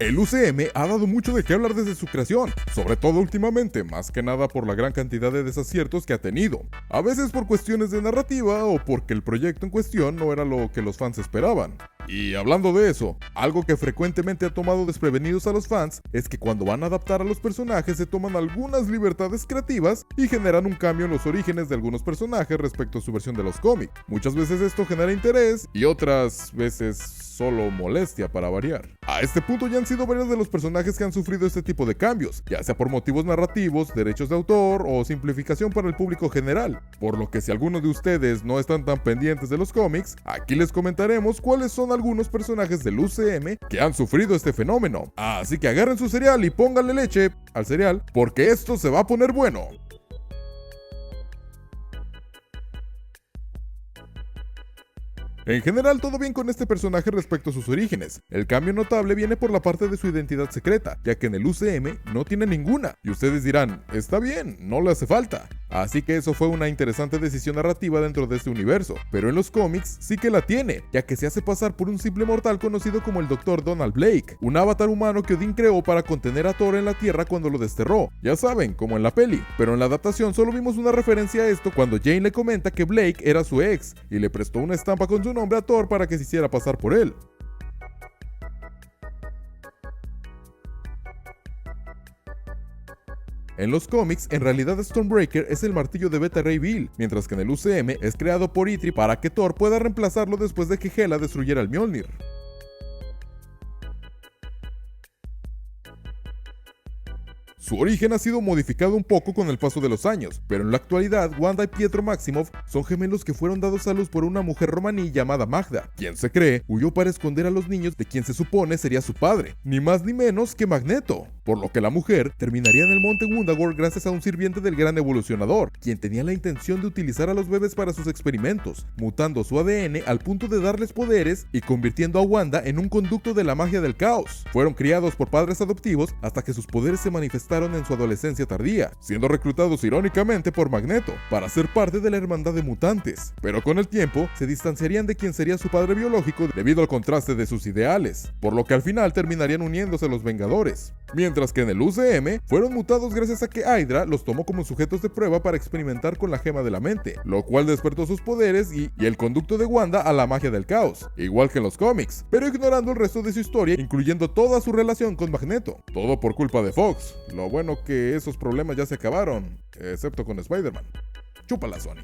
El UCM ha dado mucho de qué hablar desde su creación, sobre todo últimamente, más que nada por la gran cantidad de desaciertos que ha tenido. A veces por cuestiones de narrativa o porque el proyecto en cuestión no era lo que los fans esperaban. Y hablando de eso, algo que frecuentemente ha tomado desprevenidos a los fans es que cuando van a adaptar a los personajes se toman algunas libertades creativas y generan un cambio en los orígenes de algunos personajes respecto a su versión de los cómics. Muchas veces esto genera interés y otras veces solo molestia para variar. A este punto ya han sido varios de los personajes que han sufrido este tipo de cambios, ya sea por motivos narrativos, derechos de autor o simplificación para el público general. Por lo que si algunos de ustedes no están tan pendientes de los cómics, aquí les comentaremos cuáles son algunos personajes del UCM que han sufrido este fenómeno. Así que agarren su cereal y pónganle leche al cereal, porque esto se va a poner bueno. En general todo bien con este personaje respecto a sus orígenes. El cambio notable viene por la parte de su identidad secreta, ya que en el UCM no tiene ninguna. Y ustedes dirán, está bien, no le hace falta. Así que eso fue una interesante decisión narrativa dentro de este universo, pero en los cómics sí que la tiene, ya que se hace pasar por un simple mortal conocido como el Dr. Donald Blake, un avatar humano que Odin creó para contener a Thor en la Tierra cuando lo desterró, ya saben, como en la peli. Pero en la adaptación solo vimos una referencia a esto cuando Jane le comenta que Blake era su ex, y le prestó una estampa con su nombre a Thor para que se hiciera pasar por él. En los cómics, en realidad Stormbreaker es el martillo de Beta Ray Bill, mientras que en el UCM es creado por Eitri para que Thor pueda reemplazarlo después de que Hela destruyera el Mjolnir. Su origen ha sido modificado un poco con el paso de los años, pero en la actualidad Wanda y Pietro Maximoff son gemelos que fueron dados a luz por una mujer romaní llamada Magda, quien se cree huyó para esconder a los niños de quien se supone sería su padre, ni más ni menos que Magneto, por lo que la mujer terminaría en el monte Wundagore gracias a un sirviente del gran evolucionador, quien tenía la intención de utilizar a los bebés para sus experimentos, mutando su ADN al punto de darles poderes y convirtiendo a Wanda en un conducto de la magia del caos. Fueron criados por padres adoptivos hasta que sus poderes se manifestaron en su adolescencia tardía, siendo reclutados irónicamente por Magneto para ser parte de la hermandad de mutantes, pero con el tiempo se distanciarían de quien sería su padre biológico debido al contraste de sus ideales, por lo que al final terminarían uniéndose a los Vengadores, mientras que en el UCM fueron mutados gracias a que Hydra los tomó como sujetos de prueba para experimentar con la gema de la mente, lo cual despertó sus poderes y el conducto de Wanda a la magia del caos, igual que en los cómics, pero ignorando el resto de su historia, incluyendo toda su relación con Magneto, todo por culpa de Fox. Lo bueno que esos problemas ya se acabaron, excepto con Spider-Man. Chúpala, Sony.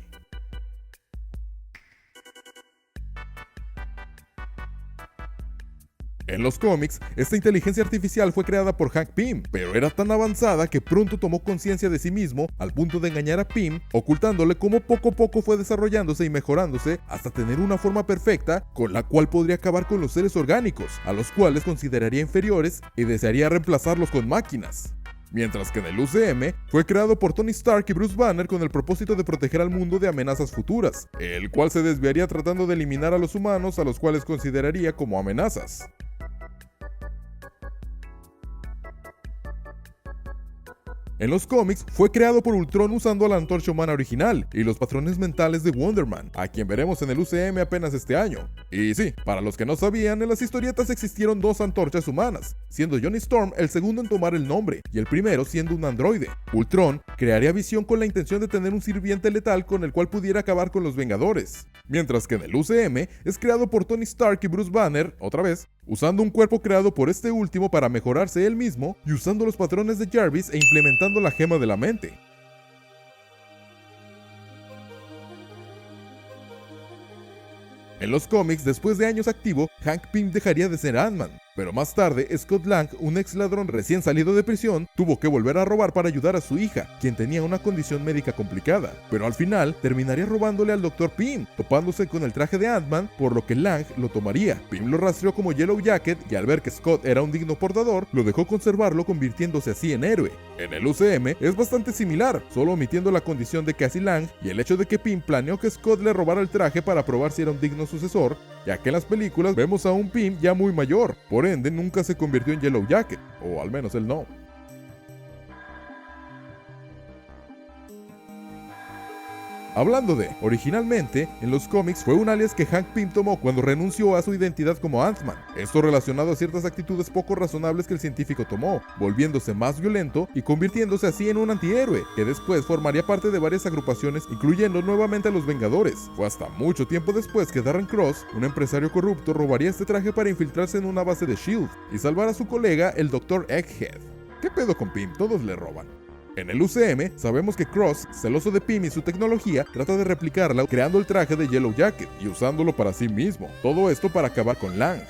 En los cómics, esta inteligencia artificial fue creada por Hank Pym, pero era tan avanzada que pronto tomó conciencia de sí mismo al punto de engañar a Pym, ocultándole cómo poco a poco fue desarrollándose y mejorándose hasta tener una forma perfecta con la cual podría acabar con los seres orgánicos, a los cuales consideraría inferiores y desearía reemplazarlos con máquinas. Mientras que en el UCM fue creado por Tony Stark y Bruce Banner con el propósito de proteger al mundo de amenazas futuras, el cual se desviaría tratando de eliminar a los humanos a los cuales consideraría como amenazas. En los cómics, fue creado por Ultron usando a la antorcha humana original y los patrones mentales de Wonder Man, a quien veremos en el UCM apenas este año. Y sí, para los que no sabían, en las historietas existieron dos antorchas humanas, siendo Johnny Storm el segundo en tomar el nombre, y el primero siendo un androide. Ultron crearía Visión con la intención de tener un sirviente letal con el cual pudiera acabar con los Vengadores. Mientras que en el UCM es creado por Tony Stark y Bruce Banner, otra vez, usando un cuerpo creado por este último para mejorarse él mismo y usando los patrones de Jarvis e implementando la gema de la mente. En los cómics, después de años activo, Hank Pym dejaría de ser Ant-Man, pero más tarde, Scott Lang, un ex ladrón recién salido de prisión, tuvo que volver a robar para ayudar a su hija, quien tenía una condición médica complicada, pero al final terminaría robándole al Dr. Pym, topándose con el traje de Ant-Man, por lo que Lang lo tomaría. Pym lo rastreó como Yellow Jacket y al ver que Scott era un digno portador, lo dejó conservarlo, convirtiéndose así en héroe. En el UCM es bastante similar, solo omitiendo la condición de Cassie Lang y el hecho de que Pym planeó que Scott le robara el traje para probar si era un digno sucesor, ya que en las películas vemos a un Pym ya muy mayor, por ende nunca se convirtió en Yellow Jacket, o al menos él no. Hablando de, originalmente, en los cómics fue un alias que Hank Pym tomó cuando renunció a su identidad como Ant-Man. Esto relacionado a ciertas actitudes poco razonables que el científico tomó, volviéndose más violento y convirtiéndose así en un antihéroe, que después formaría parte de varias agrupaciones, incluyendo nuevamente a los Vengadores. Fue hasta mucho tiempo después que Darren Cross, un empresario corrupto, robaría este traje para infiltrarse en una base de S.H.I.E.L.D. y salvar a su colega, el Dr. Egghead. ¿Qué pedo con Pym? Todos le roban. En el UCM, sabemos que Cross, celoso de Pym y su tecnología, trata de replicarla creando el traje de Yellow Jacket y usándolo para sí mismo. Todo esto para acabar con Lang.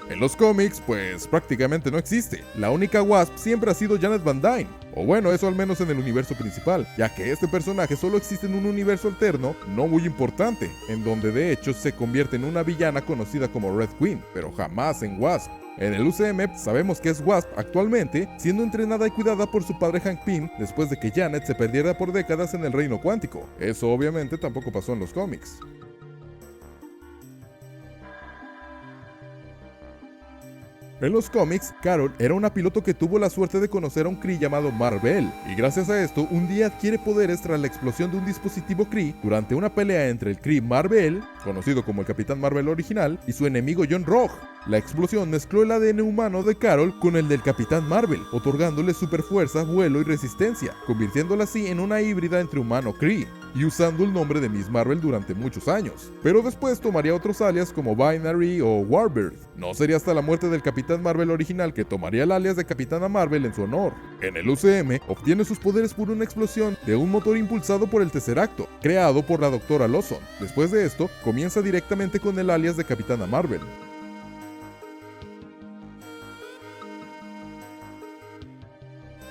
En los cómics, pues prácticamente no existe. La única Wasp siempre ha sido Janet Van Dyne. O bueno, eso al menos en el universo principal, ya que este personaje solo existe en un universo alterno no muy importante, en donde de hecho se convierte en una villana conocida como Red Queen, pero jamás en Wasp. En el UCM sabemos que es Wasp actualmente, siendo entrenada y cuidada por su padre Hank Pym después de que Janet se perdiera por décadas en el reino cuántico. Eso obviamente tampoco pasó en los cómics. En los cómics, Carol era una piloto que tuvo la suerte de conocer a un Kree llamado Mar-Vell, y gracias a esto, un día adquiere poderes tras la explosión de un dispositivo Kree durante una pelea entre el Kree Mar-Vell, conocido como el Capitán Mar-Vell original, y su enemigo John Rogue. La explosión mezcló el ADN humano de Carol con el del Capitán Mar-Vell, otorgándole superfuerza, vuelo y resistencia, convirtiéndola así en una híbrida entre humano Kree, y usando el nombre de Miss Marvel durante muchos años. Pero después tomaría otros alias como Binary o Warbird. No sería hasta la muerte del Capitán Marvel original que tomaría el alias de Capitana Marvel en su honor. En el UCM, obtiene sus poderes por una explosión de un motor impulsado por el Tesseracto, creado por la Dra. Lawson. Después de esto, comienza directamente con el alias de Capitana Marvel.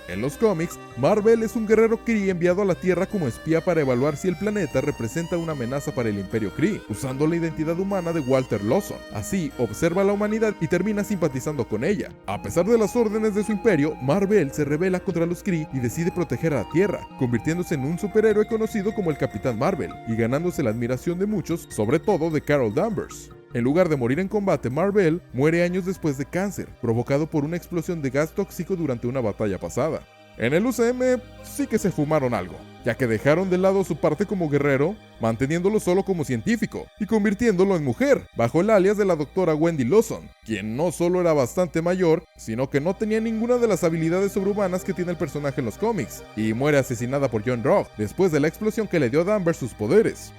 En los cómics, Mar-Vell es un guerrero Kree enviado a la Tierra como espía para evaluar si el planeta representa una amenaza para el Imperio Kree, usando la identidad humana de Walter Lawson. Así, observa a la humanidad y termina simpatizando con ella. A pesar de las órdenes de su imperio, Mar-Vell se rebela contra los Kree y decide proteger a la Tierra, convirtiéndose en un superhéroe conocido como el Capitán Marvel, y ganándose la admiración de muchos, sobre todo de Carol Danvers. En lugar de morir en combate, Mar-Vell muere años después de cáncer, provocado por una explosión de gas tóxico durante una batalla pasada. En el UCM sí que se fumaron algo, ya que dejaron de lado su parte como guerrero, manteniéndolo solo como científico, y convirtiéndolo en mujer, bajo el alias de la Dra. Wendy Lawson, quien no solo era bastante mayor, sino que no tenía ninguna de las habilidades sobrehumanas que tiene el personaje en los cómics, y muere asesinada por John Rogue, después de la explosión que le dio a Danvers sus poderes.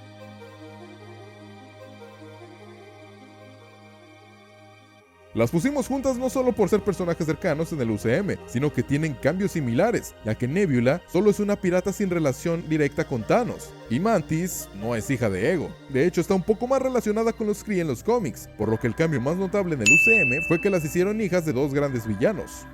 Las pusimos juntas no solo por ser personajes cercanos en el UCM, sino que tienen cambios similares, ya que Nebula solo es una pirata sin relación directa con Thanos, y Mantis no es hija de Ego. De hecho, está un poco más relacionada con los Kree en los cómics, por lo que el cambio más notable en el UCM fue que las hicieron hijas de dos grandes villanos.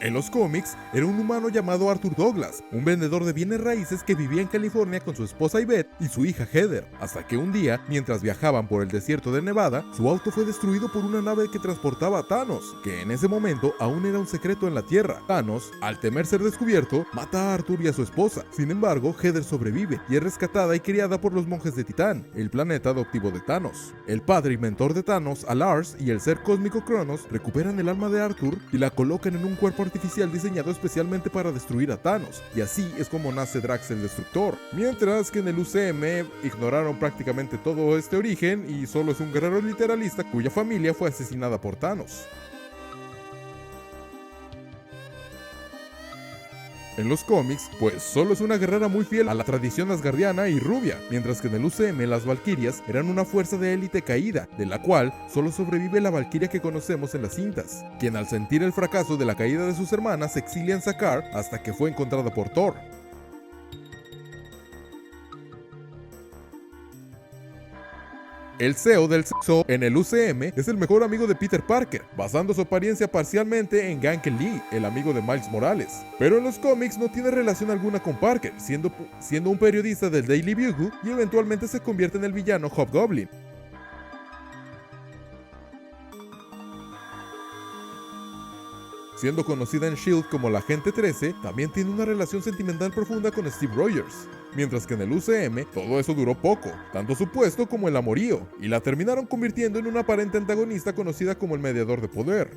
En los cómics, era un humano llamado Arthur Douglas, un vendedor de bienes raíces que vivía en California con su esposa Yvette y su hija Heather, hasta que un día, mientras viajaban por el desierto de Nevada, su auto fue destruido por una nave que transportaba a Thanos, que en ese momento aún era un secreto en la Tierra. Thanos, al temer ser descubierto, mata a Arthur y a su esposa. Sin embargo, Heather sobrevive y es rescatada y criada por los monjes de Titán, el planeta adoptivo de Thanos. El padre y mentor de Thanos, Lars, y el ser cósmico Cronos recuperan el alma de Arthur y la colocan en un cuerpo artificial diseñado especialmente para destruir a Thanos, y así es como nace Drax el Destructor. Mientras que en el UCM ignoraron prácticamente todo este origen y solo es un guerrero literalista cuya familia fue asesinada por Thanos. En los cómics, pues solo es una guerrera muy fiel a la tradición asgardiana y rubia, mientras que en el UCM las Valquirias eran una fuerza de élite caída, de la cual solo sobrevive la Valquiria que conocemos en las cintas, quien al sentir el fracaso de la caída de sus hermanas se exilia en Sakaar hasta que fue encontrada por Thor. El CEO del sexo en el UCM es el mejor amigo de Peter Parker, basando su apariencia parcialmente en Ganke Lee, el amigo de Miles Morales. Pero en los cómics no tiene relación alguna con Parker, siendo un periodista del Daily Bugle y eventualmente se convierte en el villano Hobgoblin. Siendo conocida en S.H.I.E.L.D. como la Agente 13, también tiene una relación sentimental profunda con Steve Rogers. mientras que en el UCM todo eso duró poco, tanto su puesto como el amorío, y la terminaron convirtiendo en una aparente antagonista conocida como el mediador de poder.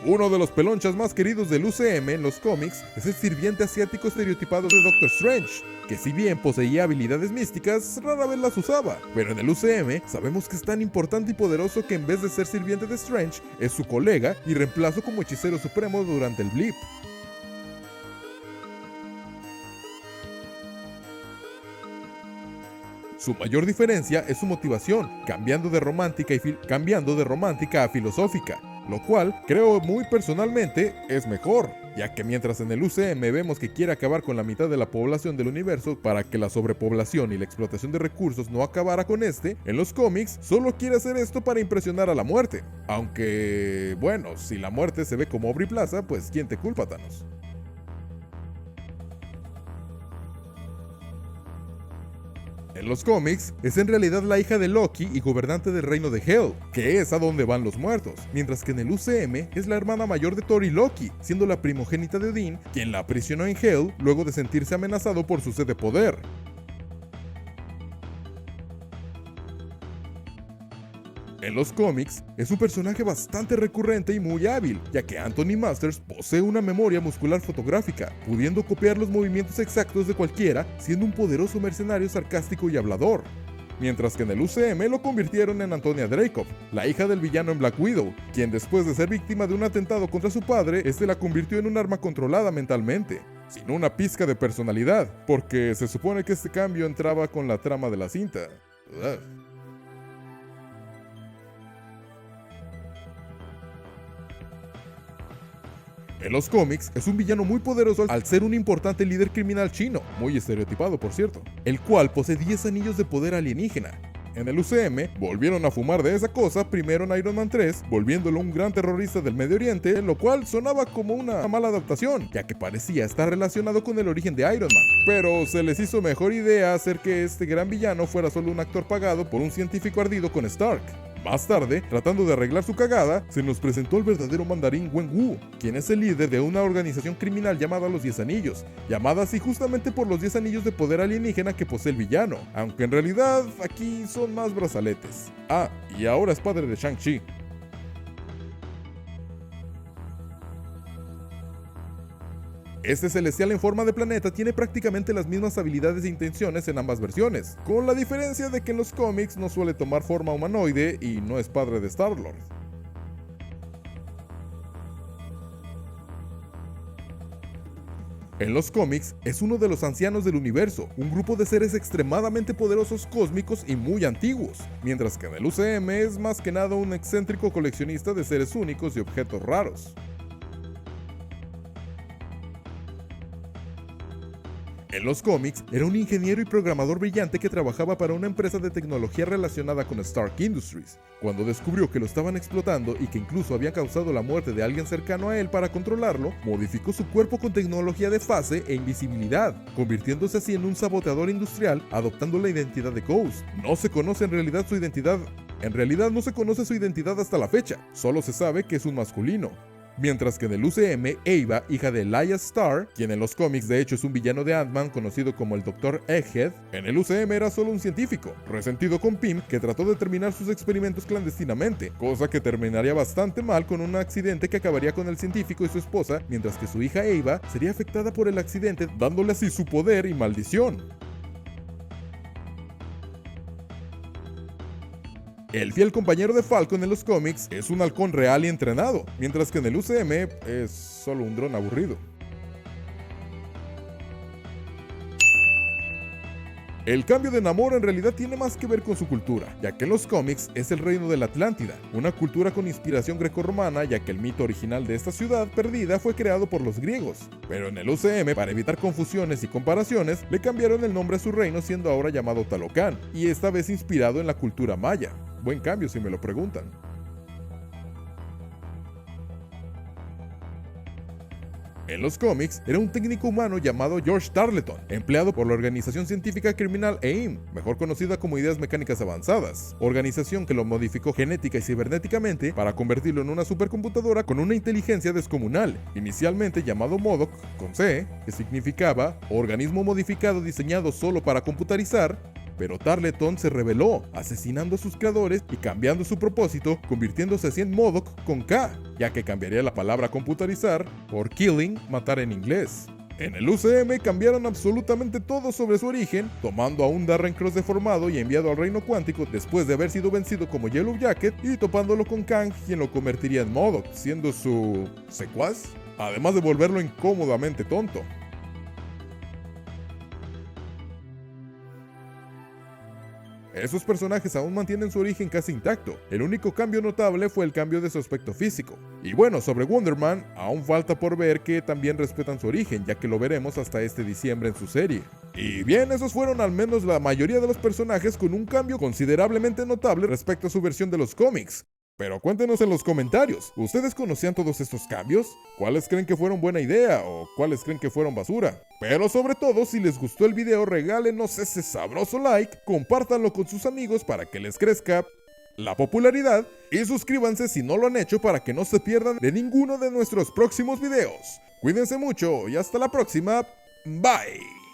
Uno de los pelonchas más queridos del UCM en los cómics es el sirviente asiático estereotipado de Doctor Strange, que si bien poseía habilidades místicas, rara vez las usaba, pero en el UCM sabemos que es tan importante y poderoso que en vez de ser sirviente de Strange, es su colega y reemplazo como hechicero supremo durante el Blip. Su mayor diferencia es su motivación, cambiando de romántica a filosófica, lo cual, creo muy personalmente, es mejor, ya que mientras en el UCM vemos que quiere acabar con la mitad de la población del universo para que la sobrepoblación y la explotación de recursos no acabara con este, en los cómics solo quiere hacer esto para impresionar a la muerte. Aunque, bueno, si la muerte se ve como Aubrey Plaza, pues ¿quién te culpa, Thanos? En los cómics, es en realidad la hija de Loki y gobernante del reino de Hell, que es a donde van los muertos, mientras que en el UCM es la hermana mayor de Thor y Loki, siendo la primogénita de Odín, quien la aprisionó en Hell luego de sentirse amenazado por su sed de poder. En los cómics, es un personaje bastante recurrente y muy hábil, ya que Anthony Masters posee una memoria muscular fotográfica, pudiendo copiar los movimientos exactos de cualquiera, siendo un poderoso mercenario sarcástico y hablador. Mientras que en el UCM lo convirtieron en Antonia Dreykov, la hija del villano en Black Widow, quien después de ser víctima de un atentado contra su padre, este la convirtió en un arma controlada mentalmente, sin una pizca de personalidad, porque se supone que este cambio entraba con la trama de la cinta. Ugh. En los cómics, es un villano muy poderoso al ser un importante líder criminal chino, muy estereotipado por cierto, el cual posee 10 anillos de poder alienígena. En el UCM, volvieron a fumar de esa cosa primero en Iron Man 3, volviéndolo un gran terrorista del Medio Oriente, lo cual sonaba como una mala adaptación, ya que parecía estar relacionado con el origen de Iron Man. Pero se les hizo mejor idea hacer que este gran villano fuera solo un actor pagado por un científico ardido con Stark. Más tarde, tratando de arreglar su cagada, se nos presentó el verdadero mandarín Wenwu, quien es el líder de una organización criminal llamada los 10 Anillos, llamada así justamente por los 10 anillos de poder alienígena que posee el villano, aunque en realidad aquí son más brazaletes. Ah, y ahora es padre de Shang-Chi. Este celestial en forma de planeta tiene prácticamente las mismas habilidades e intenciones en ambas versiones, con la diferencia de que en los cómics no suele tomar forma humanoide y no es padre de Star-Lord. En los cómics, es uno de los ancianos del universo, un grupo de seres extremadamente poderosos cósmicos y muy antiguos, mientras que en el UCM es más que nada un excéntrico coleccionista de seres únicos y objetos raros. En los cómics, era un ingeniero y programador brillante que trabajaba para una empresa de tecnología relacionada con Stark Industries. Cuando descubrió que lo estaban explotando y que incluso había causado la muerte de alguien cercano a él para controlarlo, modificó su cuerpo con tecnología de fase e invisibilidad, convirtiéndose así en un saboteador industrial, adoptando la identidad de Ghost. No se conoce en realidad su identidad. En realidad no se conoce su identidad hasta la fecha, solo se sabe que es un masculino. Mientras que en el UCM, Ava, hija de Elias Starr, quien en los cómics de hecho es un villano de Ant-Man conocido como el Dr. Egghead, en el UCM era solo un científico, resentido con Pym, que trató de terminar sus experimentos clandestinamente, cosa que terminaría bastante mal con un accidente que acabaría con el científico y su esposa, mientras que su hija Ava sería afectada por el accidente, dándole así su poder y maldición. El fiel compañero de Falcon en los cómics es un halcón real y entrenado, mientras que en el UCM es solo un dron aburrido. El cambio de Namor en realidad tiene más que ver con su cultura, ya que en los cómics es el reino de la Atlántida, una cultura con inspiración grecorromana, ya que el mito original de esta ciudad perdida fue creado por los griegos. Pero en el UCM, para evitar confusiones y comparaciones, le cambiaron el nombre a su reino siendo ahora llamado Talocan, y esta vez inspirado en la cultura maya. Buen cambio si me lo preguntan. En los cómics, era un técnico humano llamado George Tarleton, empleado por la organización científica criminal AIM, mejor conocida como Ideas Mecánicas Avanzadas, organización que lo modificó genética y cibernéticamente para convertirlo en una supercomputadora con una inteligencia descomunal, inicialmente llamado MODOK, con C, que significaba organismo modificado diseñado solo para computarizar. Pero Tarleton se rebeló, asesinando a sus creadores y cambiando su propósito, convirtiéndose así en MODOK con K, ya que cambiaría la palabra computarizar por killing, matar en inglés. En el UCM cambiaron absolutamente todo sobre su origen, tomando a un Darren Cross deformado y enviado al reino cuántico después de haber sido vencido como Yellow Jacket y topándolo con Kang, quien lo convertiría en MODOK, siendo su secuaz, además de volverlo incómodamente tonto. Esos personajes aún mantienen su origen casi intacto, el único cambio notable fue el cambio de su aspecto físico. Y bueno, sobre Wonder Man, aún falta por ver que también respetan su origen, ya que lo veremos hasta este diciembre en su serie. Y bien, esos fueron al menos la mayoría de los personajes con un cambio considerablemente notable respecto a su versión de los cómics. Pero cuéntenos en los comentarios, ¿ustedes conocían todos estos cambios? ¿Cuáles creen que fueron buena idea o cuáles creen que fueron basura? Pero sobre todo, si les gustó el video, regálenos ese sabroso like, compártanlo con sus amigos para que les crezca la popularidad y suscríbanse si no lo han hecho para que no se pierdan de ninguno de nuestros próximos videos. Cuídense mucho y hasta la próxima. Bye.